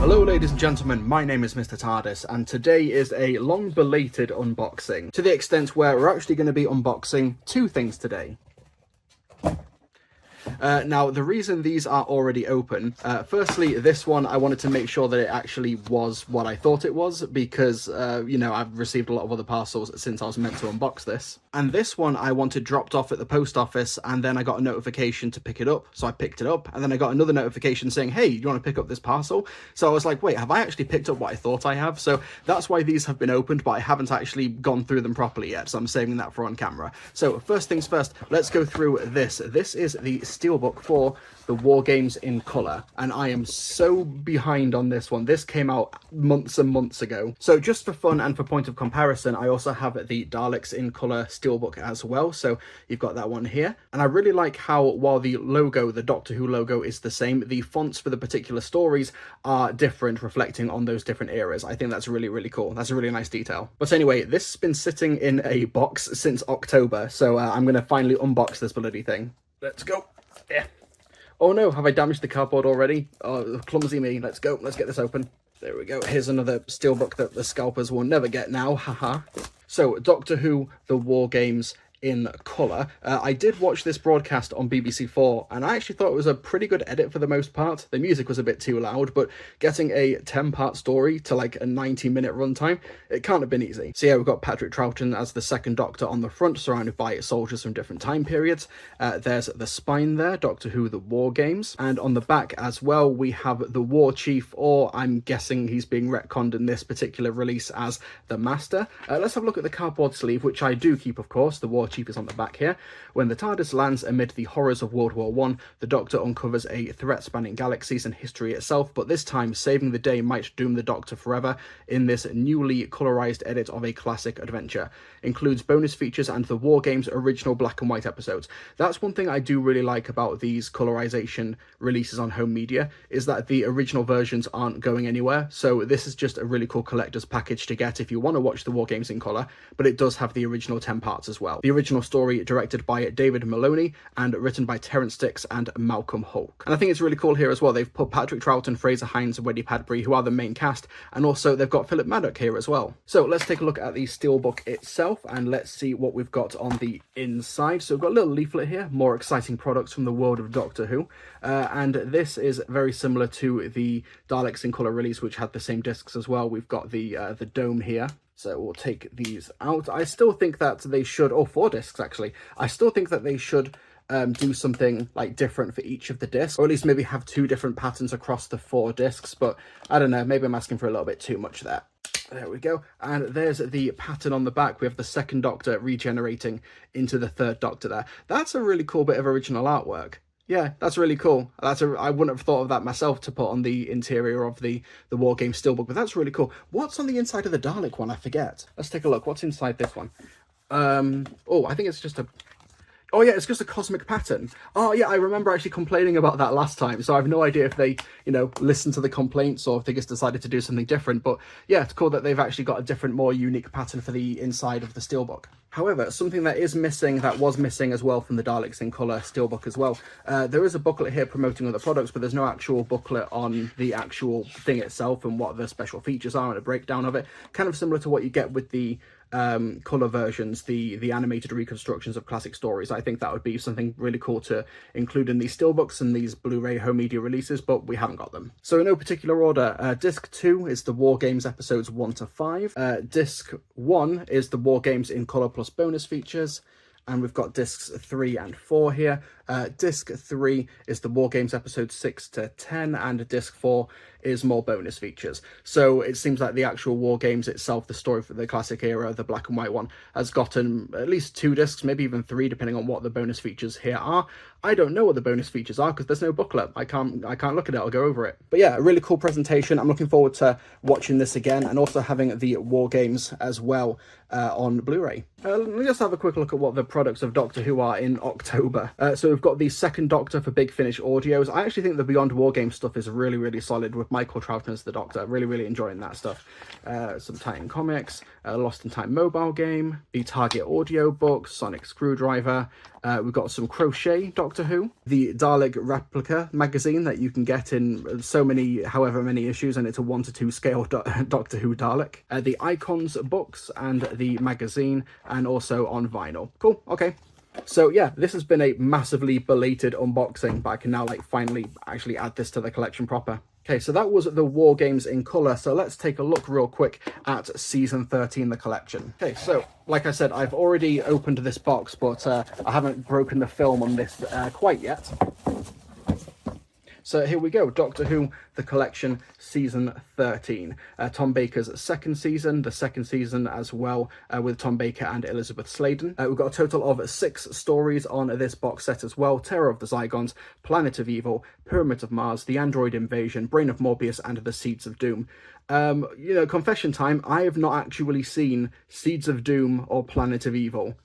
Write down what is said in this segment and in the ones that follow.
Hello ladies and gentlemen, my name is Mr. TARDIS and today is a long belated unboxing, to the extent where we're actually going to be unboxing two things today. Now, the reason these are already open, firstly, this one, I wanted to make sure that it actually was what I thought it was, because, you know, I've received a lot of other parcels since I was meant to unbox this. And this one I wanted dropped off at the post office, and then I got a notification to pick it up, so I picked it up, and then I got another notification saying, hey, you want to pick up this parcel? So I was like, wait, have I actually picked up what I thought I have? So that's why these have been opened, but I haven't actually gone through them properly yet, so I'm saving that for on camera. So first things first, let's go through this. This is the Steelbook for the War Games in Colour, and I am so behind on this one. This came out months and months ago. So just for fun and for point of comparison, I also have the Daleks in Colour Steelbook as well, so you've got that one here. And I really like how, while the logo, the Doctor Who logo, is the same, the fonts for the particular stories are different, reflecting on those different eras. I think that's really, really cool. That's a really nice detail. But anyway, this has been sitting in a box since October, so I'm going to finally unbox this bloody thing. Let's go. Yeah. Oh no, have I damaged the cardboard already? Oh, clumsy me. Let's go. Let's get this open. There we go. Here's another steelbook that the scalpers will never get now. Haha. So, Doctor Who, The War Games in Colour. I did watch this broadcast on BBC4, and I actually thought it was a pretty good edit for the most part. The music was a bit too loud, but getting a 10-part story to like a 90-minute runtime, it can't have been easy. So yeah, we've got Patrick Troughton as the second Doctor on the front, surrounded by soldiers from different time periods. There's the spine there, Doctor Who, The War Games. And on the back as well, we have the War Chief, or I'm guessing he's being retconned in this particular release as the Master. Let's have a look at the cardboard sleeve, which I do keep, of course. The War Chief is on the back here. When the TARDIS lands amid the horrors of World War I, the Doctor uncovers a threat spanning galaxies and history itself, but this time saving the day might doom the Doctor forever in this newly colorized edit of a classic adventure. Includes bonus features and the War Games original black and white episodes. That's one thing I do really like about these colorization releases on home media, is that the original versions aren't going anywhere, so this is just a really cool collector's package to get if you want to watch the War Games in colour, but it does have the original 10 parts as well. The original story directed by David Maloney and written by Terence Dicks and Malcolm Hulke. And I think it's really cool here as well. They've put Patrick Troughton, Fraser Hines and Wendy Padbury, who are the main cast, and also they've got Philip Maddock here as well. So let's take a look at the steelbook itself and let's see what we've got on the inside. So we've got a little leaflet here, more exciting products from the world of Doctor Who, and this is very similar to the Daleks in Colour release, which had the same discs as well. We've got the dome here. So we'll take these out. I still think that they should, oh, 4 discs actually. I still think that they should do something like different for each of the discs, or at least maybe have 2 different patterns across the 4 discs, but I don't know, maybe I'm asking for a little bit too much there. There we go. And there's the pattern on the back. We have the second Doctor regenerating into the third Doctor there. That's a really cool bit of original artwork. Yeah, that's really cool. I wouldn't have thought of that myself to put on the interior of the War Games Steelbook, but that's really cool. What's on the inside of the Dalek one? I forget. Let's take a look. What's inside this one? Oh, I think it's just a... Oh yeah, it's just a cosmic pattern. Oh yeah, I remember actually complaining about that last time, so I have no idea if they, you know, listened to the complaints or if they just decided to do something different. But yeah, it's cool that they've actually got a different, more unique pattern for the inside of the Steelbook. However, something that is missing, that was missing as well from the Daleks in Colour Steelbook as well, there is a booklet here promoting other products, but there's no actual booklet on the actual thing itself and what the special features are and a breakdown of it. Kind of similar to what you get with the colour versions, the animated reconstructions of classic stories. I think that would be something really cool to include in these steelbooks and these Blu-ray home media releases, but we haven't got them. So in no particular order, disc 2 is the War Games episodes 1 to 5. Disc 1 is the War Games in colour plus bonus features. And we've got discs 3 and 4 here. Disc 3 is the War Games episodes 6 to 10, and disc 4 is more bonus features. So it seems like the actual War Games itself, the story for the classic era, the black and white one, has gotten at least 2 discs, maybe even 3, depending on what the bonus features here are. I don't know what the bonus features are because there's no booklet. I can't look at it. I'll go over it. But yeah, a really cool presentation. I'm looking forward to watching this again and also having the War Games as well on Blu-ray. Let me just have a quick look at what the products of Doctor Who are in October. So we've got the second Doctor for Big Finish Audios. I actually think the Beyond War Game stuff is really, really solid. We're Michael Troughton's the Doctor. Really, really enjoying that stuff. Some Titan Comics, Lost in Time mobile game, the Target audio book, Sonic Screwdriver. We've got some Crochet Doctor Who, the Dalek Replica magazine that you can get in so many, however many issues, and it's a 1:2 scale Doctor Who Dalek. The Icons books and the magazine, and also on vinyl. Cool, okay. So yeah, this has been a massively belated unboxing, but I can now like finally actually add this to the collection proper. Okay, so that was the War Games in colour, so let's take a look real quick at Season 13, the collection. Okay, so like I said, I've already opened this box, but I haven't broken the film on this quite yet. So here we go, Doctor Who, the collection, Season 13. Tom Baker's second season, the second season as well, with Tom Baker and Elizabeth Sladen. We've got a total of 6 stories on this box set as well. Terror of the Zygons, Planet of Evil, Pyramid of Mars, The Android Invasion, Brain of Morbius, and The Seeds of Doom. You know, confession time, I have not actually seen Seeds of Doom or Planet of Evil.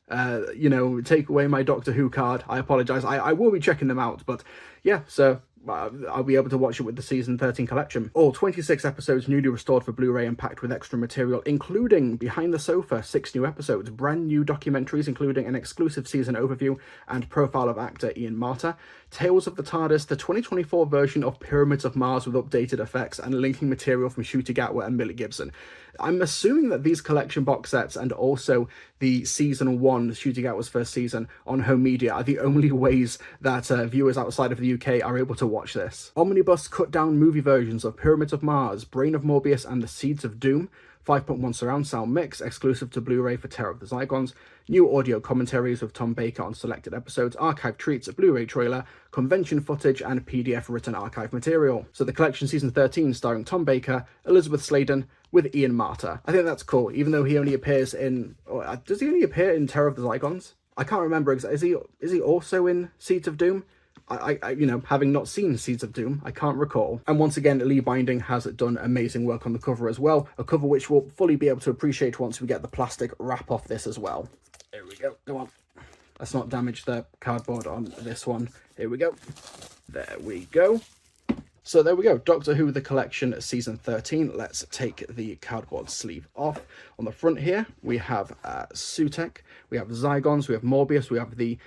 You know, take away my Doctor Who card, I apologise. I will be checking them out, but yeah, so I'll be able to watch it with the Season 13 collection. All 26 episodes newly restored for Blu-ray and packed with extra material, including Behind the Sofa, 6 new episodes, brand new documentaries including an exclusive season overview and profile of actor Ian Marter, Tales of the TARDIS, the 2024 version of Pyramids of Mars with updated effects, and linking material from Ncuti Gatwa and Millie Gibson. I'm assuming that these collection box sets and also the Season 1, Ncuti Gatwa's first season, on home media are the only ways that viewers outside of the UK are able to watch this. Omnibus cut-down movie versions of Pyramids of Mars, Brain of Morbius, and The Seeds of Doom, 5.1 surround sound mix, exclusive to Blu-ray for Terror of the Zygons, new audio commentaries with Tom Baker on selected episodes, archive treats, a Blu-ray trailer, convention footage, and PDF written archive material. So the collection Season 13 starring Tom Baker, Elizabeth Sladen, with Ian Marter. I think that's cool, even though he only appears in... does he only appear in Terror of the Zygons? I can't remember. Is he also in Seeds of Doom? I you know, having not seen Seeds of Doom, I can't recall. And once again, Lee Binding has done amazing work on the cover as well, a cover which we'll fully be able to appreciate once we get the plastic wrap off this as well. There we go, go on. Let's not damage the cardboard on this one. Here we go. There we go. So there we go, Doctor Who, the collection, Season 13. Let's take the cardboard sleeve off. On the front here, we have Sutekh, we have Zygons, we have Morbius, we have the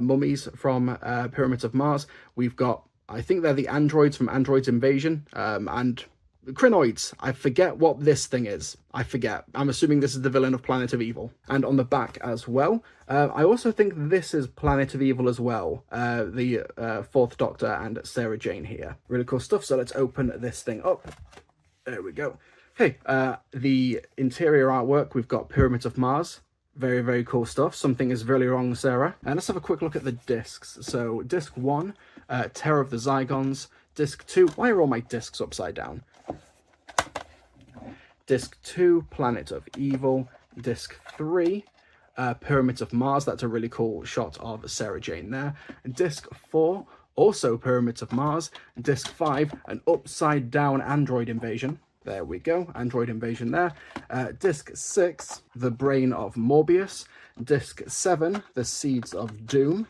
mummies from Pyramids of Mars. We've got, I think they're the androids from Android's Invasion, and Krynoids. I forget what this thing is. I forget. I'm assuming this is the villain of Planet of Evil. And on the back as well, I also think this is Planet of Evil as well. The Fourth Doctor and Sarah Jane here. Really cool stuff. So let's open this thing up. There we go. Okay, the interior artwork, we've got Pyramids of Mars. Very, very cool stuff. Something is really wrong, Sarah. And let's have a quick look at the discs. So disc 1, Terror of the Zygons. Disc 2, why are all my discs upside down? Disc 2, Planet of Evil. Disc 3, Pyramids of Mars. That's a really cool shot of Sarah Jane there. Disc 4, also Pyramids of Mars. Disc 5, an upside down Android Invasion. There we go, Android Invasion there. Disc 6, The Brain of Morbius. Disc 7, The Seeds of Doom.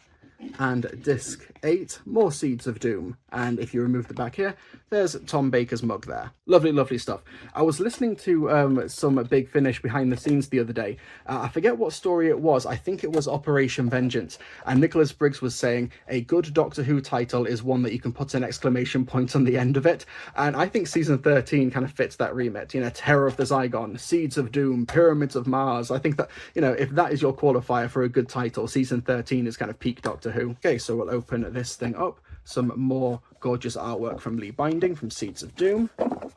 And disc 8, more Seeds of Doom. And if you remove the back here, there's Tom Baker's mug there. Lovely, lovely stuff. I was listening to some Big Finish behind the scenes the other day. I forget what story it was. I think it was Operation Vengeance. And Nicholas Briggs was saying a good Doctor Who title is one that you can put an exclamation point on the end of it. And I think Season 13 kind of fits that remit. You know, Terror of the Zygon, Seeds of Doom, Pyramids of Mars. I think that, you know, if that is your qualifier for a good title, Season 13 is kind of peak Doctor Who. Okay, so we'll open this thing up. Some more gorgeous artwork from Lee Binding from Seeds of Doom.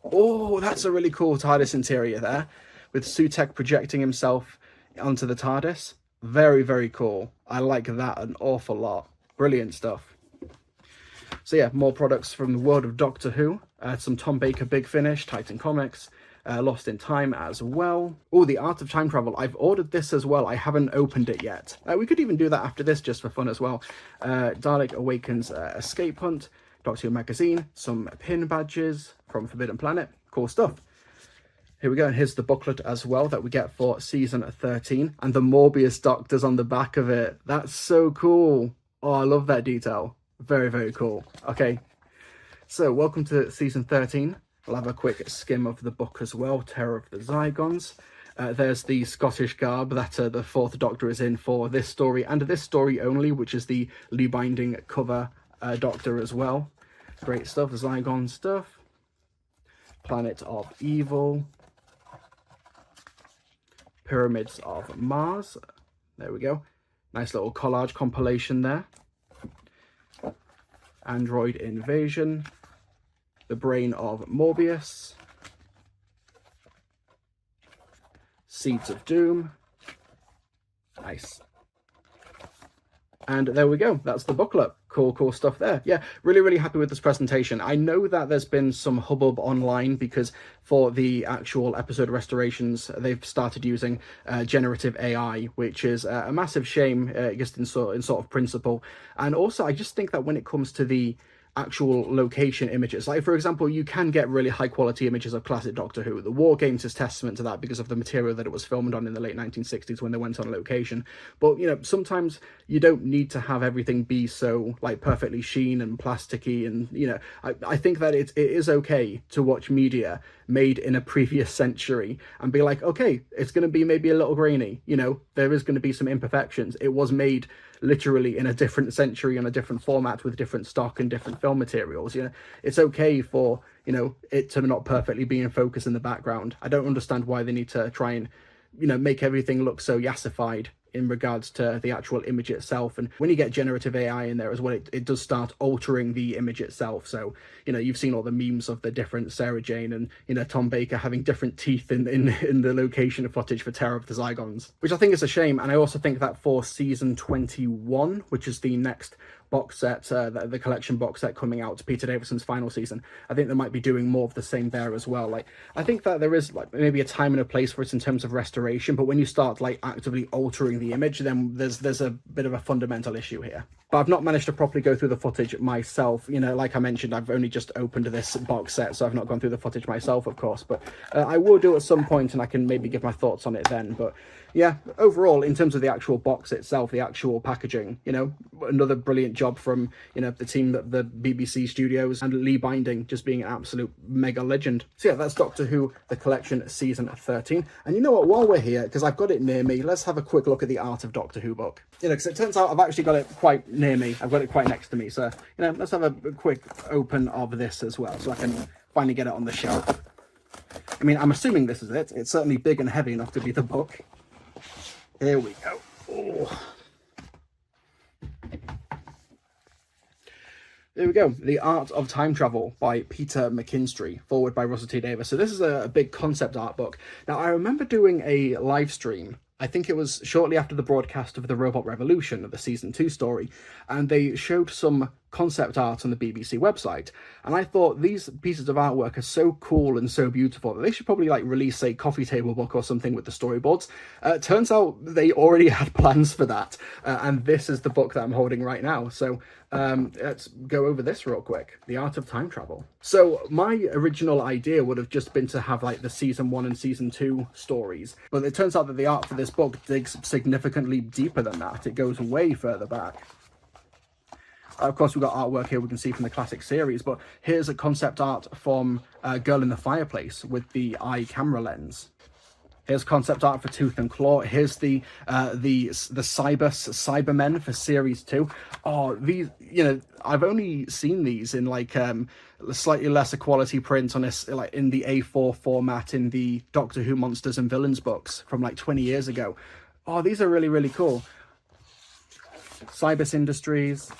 Oh, that's a really cool TARDIS interior there, with Sutekh projecting himself onto the TARDIS. Very, very cool. I like that an awful lot. Brilliant stuff. So yeah, more products from the world of Doctor Who. Some Tom Baker Big Finish, Titan Comics. Lost in Time as well. Oh, The Art of Time Travel. I've ordered this as well. I haven't opened it yet. We could even do that after this just for fun as well. Dalek Awakens Escape Hunt, Doctor Who Magazine, some pin badges from Forbidden Planet. Cool stuff. Here we go, and here's the booklet as well that we get for Season 13. And the Morbius Doctors on the back of it. That's so cool. Oh, I love that detail. Very, very cool. Okay, so welcome to Season 13. I'll have a quick skim of the book as well, Terror of the Zygons. There's the Scottish garb that the Fourth Doctor is in for this story, and this story only, which is the Lee Binding cover Doctor as well. Great stuff, Zygon stuff. Planet of Evil. Pyramids of Mars. There we go. Nice little collage compilation there. Android Invasion. The Brain of Morbius. Seeds of Doom. Nice. And there we go. That's the booklet. Cool stuff there. Yeah, really happy with this presentation. I know that there's been some hubbub online because for the actual episode restorations, they've started using generative AI, which is a massive shame, just in sort of principle. And also, I just think that when it comes to the actual location images, like for example, you can get really high quality images of classic Doctor Who. The War Games is testament to that because of the material that it was filmed on in the late 1960s when they went on location. But you know, sometimes you don't need to have everything be so like perfectly sheen and plasticky, and you know, I think that it is okay to watch media made in a previous century and be like, okay, it's going to be maybe a little grainy, you know, there is going to be some imperfections. It was made literally in a different century, on a different format, with different stock and different film materials. You know, it's okay for, you know, it to not perfectly be in focus in the background. I don't understand why they need to try and, you know, make everything look so yassified in regards to the actual image itself. And when you get generative AI in there as well, it does start altering the image itself. So, you know, you've seen all the memes of the different Sarah Jane and, you know, Tom Baker having different teeth in the location of footage for Terror of the Zygons, which I think is a shame. And I also think that for season 21, which is the next box set, the collection box set coming out, Peter Davison's final season, I think they might be doing more of the same there as well. Like, I think that there is like maybe a time and a place for it in terms of restoration, but when you start like actively altering the image, then there's a bit of a fundamental issue here. But I've not managed to properly go through the footage myself. You know, like I mentioned, I've only just opened this box set, so I've not gone through the footage myself, of course, but I will do at some point, and I can maybe give my thoughts on it then. But yeah, overall, in terms of the actual box itself, the actual packaging, you know, another brilliant job from, you know, the team at the BBC Studios, and Lee Binding just being an absolute mega legend. So yeah, that's Doctor Who, the collection, season 13. And you know what, while we're here, because I've got it near me, let's have a quick look at the Art of Doctor Who book. You know, because it turns out I've actually got it quite near me. I've got it quite next to me. So, you know, let's have a quick open of this as well, so I can finally get it on the shelf. I mean, I'm assuming this is it. It's certainly big and heavy enough to be the book. Here we go. Oh. There we go. The Art of Time Travel by Peter McKinstry, forward by Russell T Davies. So this is a big concept art book. Now, I remember doing a live stream, I think it was shortly after the broadcast of the Robot Revolution, of the season 2 story, and they showed some concept art on the BBC website, and I thought these pieces of artwork are so cool and so beautiful that they should probably like release a coffee table book or something with the storyboards. Turns out they already had plans for that, and this is the book that I'm holding right now. So let's go over this real quick. The Art of Time Travel. So my original idea would have just been to have like the season 1 and season 2 stories, but it turns out that the art for this book digs significantly deeper than that. It goes way further back. Of course, we've got artwork here we can see from the classic series, but here's a concept art from Girl in the Fireplace with the eye camera lens. Here's concept art for Tooth and Claw. Here's the Cybermen for series 2. Oh, these, you know, I've only seen these in like slightly lesser quality print on this, like in the A4 format in the Doctor Who Monsters and Villains books from like 20 years ago. Oh, these are really cool. Cybus Industries.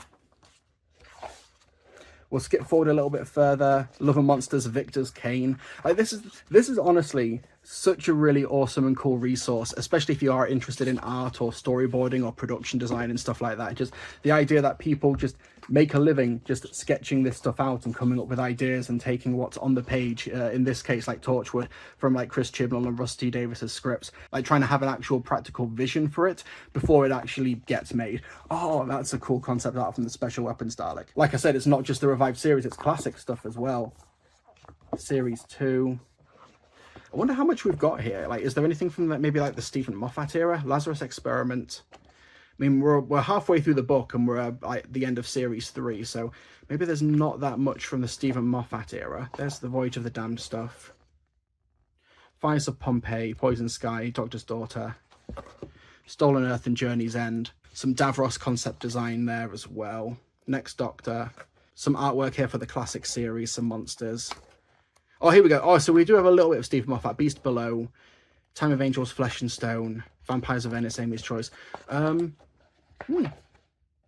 We'll skip forward a little bit further. Love and Monsters, Victor's Kane. Like this is honestly such a really awesome and cool resource, especially if you are interested in art or storyboarding or production design and stuff like that. Just the idea that people just make a living just sketching this stuff out and coming up with ideas and taking what's on the page, in this case like Torchwood, from like Chris Chibnall and Rusty Davis's scripts, like trying to have an actual practical vision for it before it actually gets made. Oh, that's a cool concept art from the Special Weapons Dalek. Like I said, it's not just the revived series, it's classic stuff as well. Series 2. I wonder how much we've got here. Like, is there anything from maybe like the Stephen Moffat era? Lazarus Experiment, mean, we're halfway through the book and we're at the end of series 3, so maybe there's not that much from the Stephen Moffat era. There's the Voyage of the Damned stuff. Fires of Pompeii, Poison Sky, Doctor's Daughter, Stolen Earth and Journey's End. Some Davros concept design there as well. Next Doctor. Some artwork here for the classic series, some monsters. Oh, here we go. Oh, so we do have a little bit of Stephen Moffat. Beast Below, Time of Angels, Flesh and Stone, Vampires of Venice, Amy's Choice.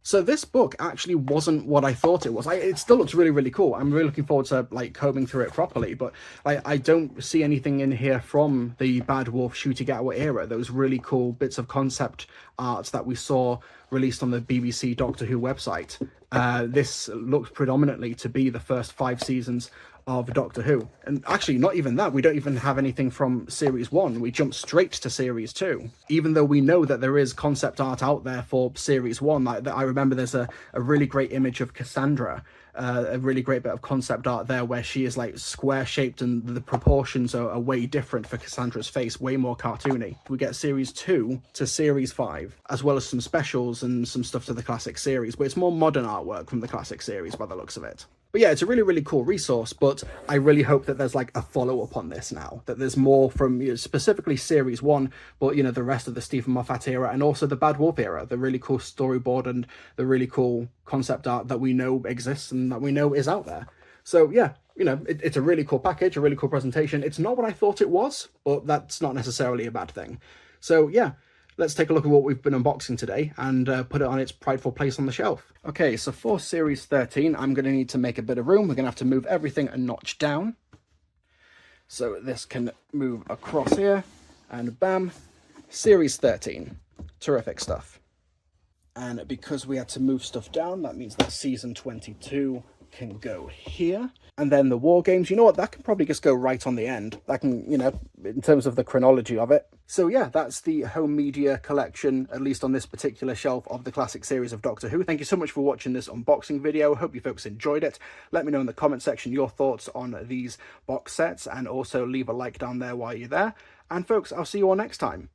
So this book actually wasn't what I thought it was. It still looks really, really cool. I'm really looking forward to like combing through it properly, but I don't see anything in here from the Bad Wolf Shooty era. Those really cool bits of concept art that we saw released on the BBC Doctor Who website. This looks predominantly to be the first 5 seasons of Doctor Who. And actually, not even that. We don't even have anything from Series 1. We jump straight to Series 2. Even though we know that there is concept art out there for Series 1. I remember there's a really great image of Cassandra, a really great bit of concept art there where she is like square-shaped and the proportions are way different for Cassandra's face, way more cartoony. We get Series 2 to Series 5, as well as some specials and some stuff to the classic series, but it's more modern artwork from the classic series by the looks of it. But yeah, it's a really, really cool resource, but I really hope that there's like a follow-up on this now, that there's more from specifically Series 1, but the rest of the Stephen Moffat era and also the Bad Wolf era, the really cool storyboard and the really cool concept art that we know exists and that we know is out there. So yeah, it's a really cool package, a really cool presentation. It's not what I thought it was, but that's not necessarily a bad thing. So yeah, let's take a look at what we've been unboxing today and put it on its prideful place on the shelf. Okay, so for Series 13, I'm going to need to make a bit of room. We're going to have to move everything a notch down. So this can move across here, and bam, Series 13. Terrific stuff. And because we had to move stuff down, that means that Season 22 can go here. And then the War Games, you know what, that can probably just go right on the end. That can, in terms of the chronology of it. So yeah, that's the home media collection, at least on this particular shelf, of the classic series of Doctor Who. Thank you so much for watching this unboxing video. Hope you folks enjoyed it. Let me know in the comment section your thoughts on these box sets, and also leave a like down there while you're there. And folks, I'll see you all next time.